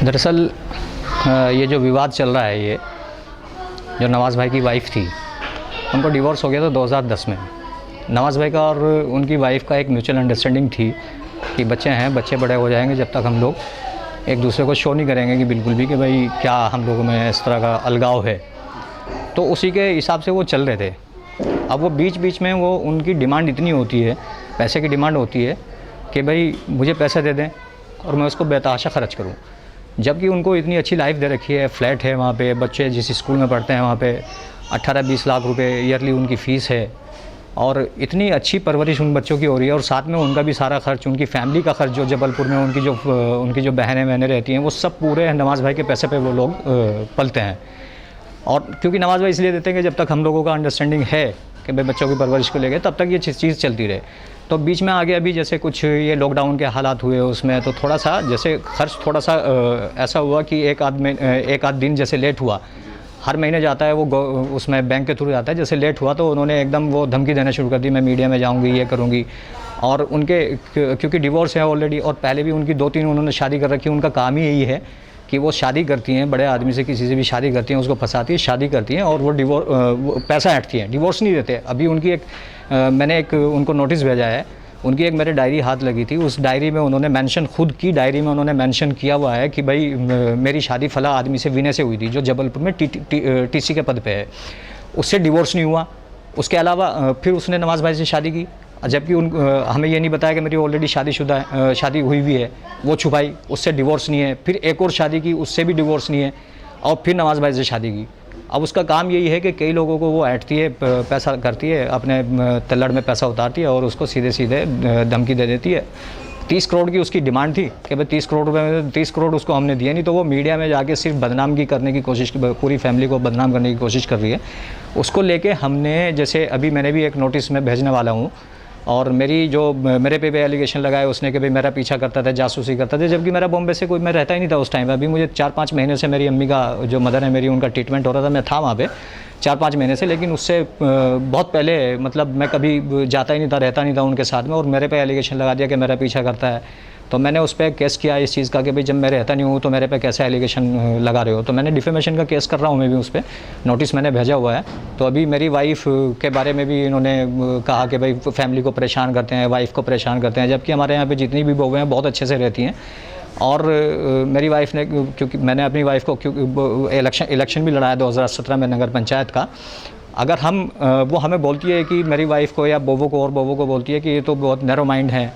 दरअसल ये जो विवाद चल रहा है, ये जो नवाज़ भाई की वाइफ़ थी, उनको डिवोर्स हो गया था 2010 में। नवाज़ भाई का और उनकी वाइफ़ का एक म्यूचुअल अंडरस्टैंडिंग थी कि बच्चे हैं, बच्चे बड़े हो जाएंगे, जब तक हम लोग एक दूसरे को शो नहीं करेंगे कि बिल्कुल भी कि भाई क्या हम लोगों में इस तरह का अलगाव है, तो उसी के हिसाब से वो चल रहे थे। अब वो बीच बीच में वो उनकी डिमांड इतनी होती है, पैसे की डिमांड होती है कि भाई मुझे पैसे दे दें और मैं उसको बेतहाशा ख़र्च करूं, जबकि उनको इतनी अच्छी लाइफ दे रखी है, फ्लैट है वहाँ पे, बच्चे जिस स्कूल में पढ़ते हैं वहाँ पे 18-20 लाख रुपए ईयरली उनकी फ़ीस है और इतनी अच्छी परवरिश उन बच्चों की हो रही है। और साथ में उनका भी सारा खर्च, उनकी फैमिली का खर्च, जो जबलपुर में उनकी जो बहनें वहनें रहती हैं, वो सब पूरे नवाज़ भाई के पैसे पे वो लोग पलते हैं। और क्योंकि नवाज़ भाई इसलिए देते हैं कि जब तक हम लोगों का अंडरस्टैंडिंग है कि भाई बच्चों की परवरिश को लेकर, तब तक ये चीज़ चलती रहे। तो बीच में आगे अभी जैसे कुछ ये लॉकडाउन के हालात हुए उसमें, तो थोड़ा सा जैसे खर्च थोड़ा सा ऐसा हुआ कि एक आध दिन जैसे लेट हुआ, हर महीने जाता है वो उसमें बैंक के थ्रू जाता है, जैसे लेट हुआ तो उन्होंने एकदम वो धमकी देना शुरू कर दी, मैं मीडिया में जाऊंगी, ये करूंगी। और उनके क्योंकि डिवोर्स है ऑलरेडी और पहले भी उनकी 2-3 उन्होंने शादी कर रखी, उनका काम ही यही है कि वो शादी करती हैं, बड़े आदमी से किसी से भी शादी करती हैं, उसको फंसाती है, शादी करती हैं और वो पैसा ऐंठती हैं, डिवोर्स नहीं देते। अभी उनकी मैंने एक उनको नोटिस भेजा है, उनकी एक मेरे डायरी हाथ लगी थी, उस डायरी में उन्होंने मेंशन, खुद की डायरी में उन्होंने मेंशन किया हुआ है कि भाई मेरी शादी फला आदमी से, विनय से हुई थी, जो जबलपुर में टीसी के पद पे है, उससे डिवोर्स नहीं हुआ। उसके अलावा फिर उसने नवाज़ भाई से शादी की, जबकि हमें ये नहीं बताया कि मेरी ऑलरेडी शादीशुदा है, शादी हुई भी है, वो छुपाई, उससे डिवोर्स नहीं है। फिर एक और शादी की, उससे भी डिवोर्स नहीं है, और फिर नवाज़ भाई से शादी की। अब उसका काम यही है कि कई लोगों को वो ऐंठती है, पैसा करती है, अपने तल्लड़ में पैसा उतारती है और उसको सीधे सीधे धमकी दे देती है। 30 करोड़ की उसकी डिमांड थी कि भाई 30 करोड़ रुपये में 30 करोड़ उसको हमने दिए नहीं, तो वो मीडिया में जाके सिर्फ बदनामी करने की कोशिश, पूरी फैमिली को बदनाम करने की कोशिश कर रही है। उसको लेके हमने, जैसे अभी मैंने भी एक नोटिस में भेजने वाला हूँ, और मेरे पे भी एलिगेशन लगाए उसने कि भाई मेरा पीछा करता था, जासूसी करता था, जबकि मेरा बॉम्बे से कोई, मैं रहता ही नहीं था उस टाइम। अभी मुझे 4-5 महीने से मेरी अम्मी का, जो मदर है मेरी, उनका ट्रीटमेंट हो रहा था, मैं था वहाँ पे 4-5 महीने से, लेकिन उससे बहुत पहले मतलब मैं कभी जाता ही नहीं था, रहता नहीं था उनके साथ में, और मेरे पे एलिगेशन लगा दिया कि मेरा पीछा करता है। तो मैंने उस पर केस किया इस चीज़ का कि भाई जब मैं रहता नहीं हूँ तो मेरे पे कैसे एलिगेशन लगा रहे हो। तो मैंने डिफेमेशन का केस कर रहा हूँ मैं भी, उस पर नोटिस मैंने भेजा हुआ है। तो अभी मेरी वाइफ़ के बारे में भी इन्होंने कहा कि भाई फैमिली को परेशान करते हैं, वाइफ़ को परेशान करते हैं, जबकि हमारे यहाँ पे जितनी भी बहुएं हैं बहुत अच्छे से रहती हैं। और मेरी वाइफ़ ने, क्योंकि मैंने अपनी वाइफ़ को, क्योंकि इलेक्शन भी लड़ाया 2017 में नगर पंचायत का, अगर वो हमें बोलती है कि मेरी वाइफ़ को या बोवो को, और बोवो को बोलती है कि ये तो बहुत नैरो माइंड है,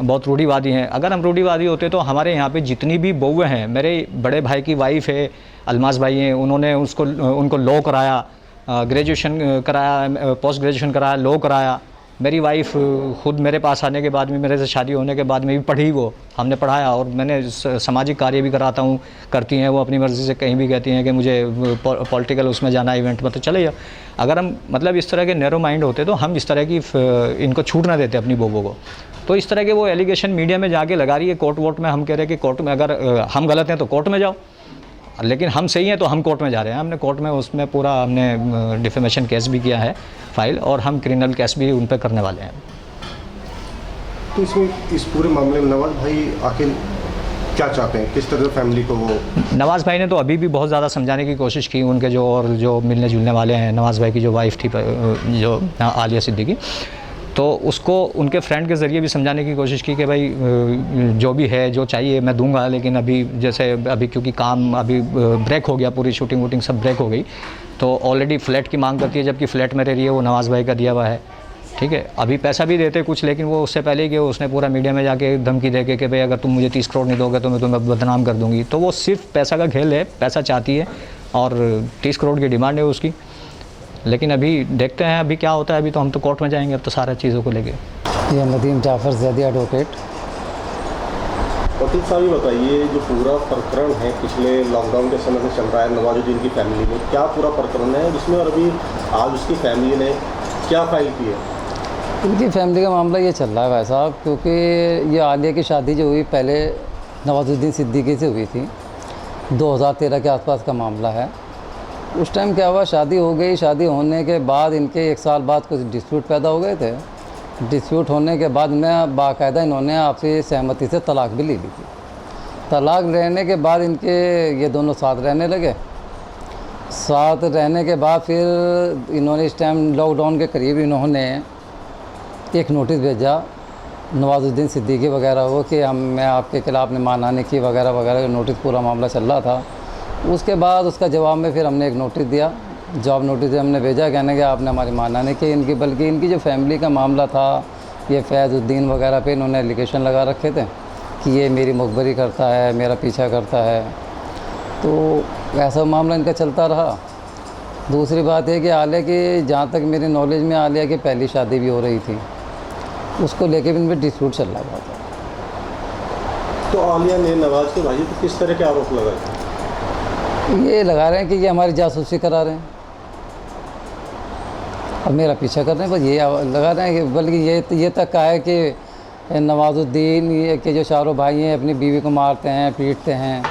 बहुत रूढ़िवादी हैं। अगर हम रूढ़िवादी होते तो हमारे यहाँ पे जितनी भी बहुएं हैं, मेरे बड़े भाई की वाइफ़ है, अलमास भाई हैं, उन्होंने उनको लॉ कराया, ग्रेजुएशन कराया, पोस्ट ग्रेजुएशन कराया, लॉ कराया। मेरी वाइफ़ खुद मेरे पास आने के बाद में, मेरे से शादी होने के बाद में भी पढ़ी, वो हमने पढ़ाया, और मैंने सामाजिक कार्य भी कराता हूँ, करती हैं वो अपनी मर्ज़ी से, कहीं भी कहती हैं कि मुझे पॉलिटिकल उसमें जाना, इवेंट में, तो चले जाओ। अगर हम मतलब इस तरह के नैरो माइंड होते तो हम इस तरह की इनको छूट ना देते अपनी बोबो को। तो इस तरह के वो एलिगेशन मीडिया में जाके लगा रही है, कोर्ट वोट में हम कह रहे हैं कि कोर्ट में अगर हम गलत हैं तो कोर्ट में जाओ, लेकिन हम सही हैं तो हम कोर्ट में जा रहे हैं। हमने कोर्ट में उसमें पूरा हमने डिफेमेशन केस भी किया है फाइल, और हम क्रिमिनल केस भी उन पर करने वाले हैं। तो इसमें, इस पूरे मामले में नवाज़ भाई आखिर क्या चाहते हैं, किस तरह फैमिली को वो? नवाज़ भाई ने तो अभी भी बहुत ज़्यादा समझाने की कोशिश की, उनके जो मिलने जुलने वाले हैं, नवाज़ भाई की जो वाइफ़ थी, जो आलिया सिद्दीकी, तो उसको उनके फ्रेंड के ज़रिए भी समझाने की कोशिश की कि भाई जो भी है, जो चाहिए मैं दूंगा, लेकिन अभी क्योंकि काम अभी ब्रेक हो गया, पूरी शूटिंग वूटिंग सब ब्रेक हो गई, तो ऑलरेडी फ्लैट की मांग करती है, जबकि फ्लैट मेरे लिए वो नवाज़ भाई का दिया हुआ है, ठीक है। अभी पैसा भी देते कुछ, लेकिन वो उससे पहले कि उसने पूरा मीडिया में जाके धमकी दे के कि भाई अगर तुम मुझे 30 करोड़ नहीं दोगे तो मैं तुम्हें बदनाम कर दूँगी। तो वो सिर्फ पैसा का खेल है, पैसा चाहती है, और 30 करोड़ की डिमांड है उसकी। लेकिन अभी देखते हैं अभी क्या होता है। अभी तो हम तो कोर्ट में जाएंगे अब तो सारा चीज़ों को लेके। ये नदीम जाफ़र ज़ैदी एडवोकेट। वकील साहब, ये बताइए, जो पूरा प्रकरण है पिछले लॉकडाउन के समय से चल रहा है नवाजुद्दीन की फैमिली में, क्या पूरा प्रकरण है जिसमें, और अभी आज उसकी फैमिली ने क्या फाइल की है? उनकी फैमिली का मामला ये चल रहा है भाई साहब, क्योंकि ये आलिया की शादी जो हुई पहले नवाजुद्दीन सिद्दीकी से हुई थी, 2013 के आसपास का मामला है। उस टाइम क्या हुआ, शादी हो गई, शादी होने के बाद इनके 1 साल बाद कुछ डिस्प्यूट पैदा हो गए थे। डिस्प्यूट होने के बाद में बाकायदा इन्होंने आपसी सहमति से तलाक भी ले ली थी। तलाक लेने के बाद इनके ये दोनों साथ रहने लगे। साथ रहने के बाद फिर इन्होंने इस टाइम लॉकडाउन के करीब इन्होंने एक नोटिस भेजा नवाजुद्दीन सिद्दीकी वगैरह को कि मैं आपके खिलाफ ने मानहानि की वगैरह वगैरह, नोटिस पूरा मामला चल रहा था। उसके बाद उसका जवाब में फिर हमने एक नोटिस दिया, जॉब नोटिस हमने भेजा, कहने कि आपने हमारी मानहानि की इनकी, बल्कि इनकी जो फैमिली का मामला था, ये फैज़ुद्दीन वगैरह पे इन्होंने एलिगेशन लगा रखे थे कि ये मेरी मुखबरी करता है, मेरा पीछा करता है। तो ऐसा मामला इनका चलता रहा। दूसरी बात है कि आलिया की, जहाँ तक मेरी नॉलेज में, आलिया की पहली शादी भी हो रही थी, उसको लेके भी इनमें डिस्प्यूट चल रहा था। तो आलिया ने नवाज के भाई पर किस तरह के आरोप लगाए थे? ये लगा रहे हैं कि ये हमारी जासूसी करा रहे हैं, अब मेरा पीछा कर रहे हैं, बस ये लगा रहे हैं कि, बल्कि ये तक कहा है कि नवाजुद्दीन ये के जो चारों भाई हैं अपनी बीवी को मारते हैं, पीटते हैं,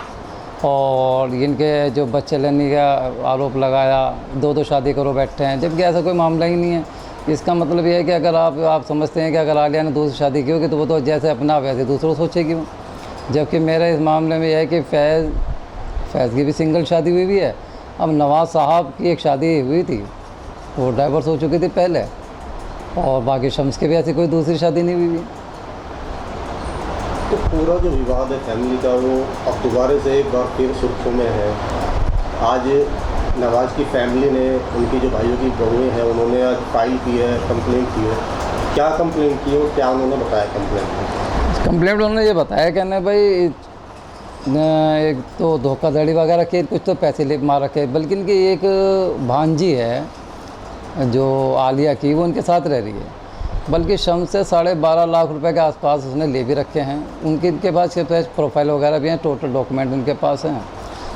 और इनके जो बच्चे लेने का आरोप लगाया, दो शादी करो बैठे हैं, जबकि ऐसा कोई मामला ही नहीं है। इसका मतलब ये है कि अगर आप समझते हैं कि अगर आलिया ने दूसरी शादी की होगी तो वो तो जैसे अपना वैसे दूसरों सोचेगी वो, जबकि मेरा इस मामले में यह है कि फैज़ की भी सिंगल शादी हुई है। अब नवाज़ साहब की एक शादी हुई थी, वो डाइवर्स हो चुकी थी पहले, और बाकी शम्स के भी ऐसी कोई दूसरी शादी नहीं हुई। तो पूरा जो विवाद है फैमिली का, वो अब दोबारा से एक बार फिर सुर्खियों में है। आज नवाज़ की फैमिली ने, उनकी जो भाइयों की बहुएं हैं, उन्होंने आज फाइल की है, कंप्लेंट की है। क्या कंप्लेंट की और क्या उन्होंने बताया कंप्लेंट उन्होंने ये बताया, कहने भाई एक तो धोखाधड़ी वगैरह के कुछ तो पैसे ले मार रखे, बल्कि इनकी एक भांजी है जो आलिया की, वो उनके साथ रह रही है, बल्कि शम्स से 12.5 लाख रुपए के आसपास उसने ले भी रखे हैं। इनके पास प्रोफाइल वगैरह भी हैं, टोटल डॉक्यूमेंट उनके पास हैं।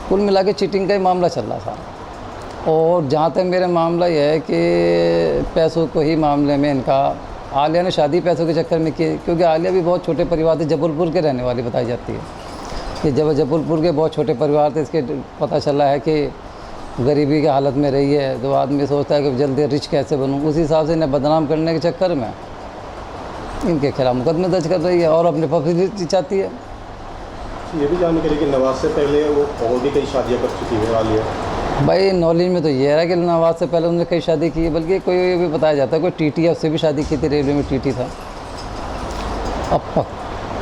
कुल मिला के चीटिंग का ही मामला चल रहा था। और जहाँ तक मेरा मामला यह है कि पैसों को ही मामले में इनका, आलिया ने शादी पैसों के चक्कर में की, क्योंकि आलिया भी बहुत छोटे परिवार से, जबलपुर के रहने वाली बताई जाती है कि जब जबलपुर के बहुत छोटे परिवार थे। इसके पता चला है कि गरीबी की हालत में रही है, तो आदमी सोचता है कि जल्दी रिच कैसे बनूं, उसी हिसाब से इन्हें बदनाम करने के चक्कर में इनके खिलाफ मुकदमे दर्ज कर रही है और अपने पब्लिसिटी चाहती है। ये भी जानने के लिए कि नवाज से पहले वो और भी कई शादियाँ कर चुकी है आलिया। भाई नॉलेज में तो ये है कि नवाज से पहले उन्होंने कई शादी की है, बल्कि कोई ये भी बताया जाता है कोई टीटी है, उससे भी शादी की थी, रेलवे में टीटी था। अब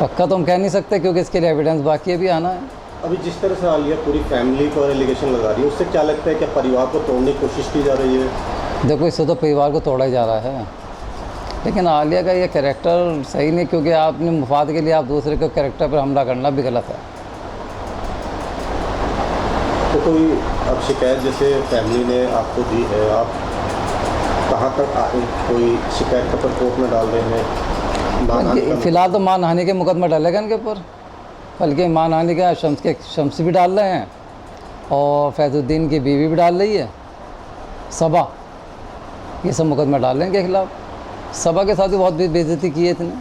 पक्का तो हम कह नहीं सकते क्योंकि इसके लिए एविडेंस बाकी है, भी आना है। अभी जिस तरह से आलिया पूरी फैमिली को एलिगेशन लगा रही है, उससे क्या लगता है कि परिवार को तोड़ने की कोशिश की जा रही है? देखो, इससे तो परिवार को तोड़ा ही जा रहा है, लेकिन आलिया का ये कैरेक्टर सही नहीं, क्योंकि आपने मुफाद के लिए आप दूसरे के कैरेक्टर पर हमला करना भी गलत है। तो कोई अब शिकायत जैसे फैमिली ने आपको दी है, आप कहाँ तक कोई शिकायत पत्र कोर्ट में डाल रहे हैं? फिलहाल तो मानहानि के मुकदमा डालेगा इनके ऊपर, बल्कि मानहानि का शम्स भी डाल रहे हैं और फैज़ुद्दीन की बीवी भी डाल रही है, सबा, ये सब मुकदमा डाल रहे हैं इनके खिलाफ। सबा के साथ भी बहुत बेइज्जती की है इतने।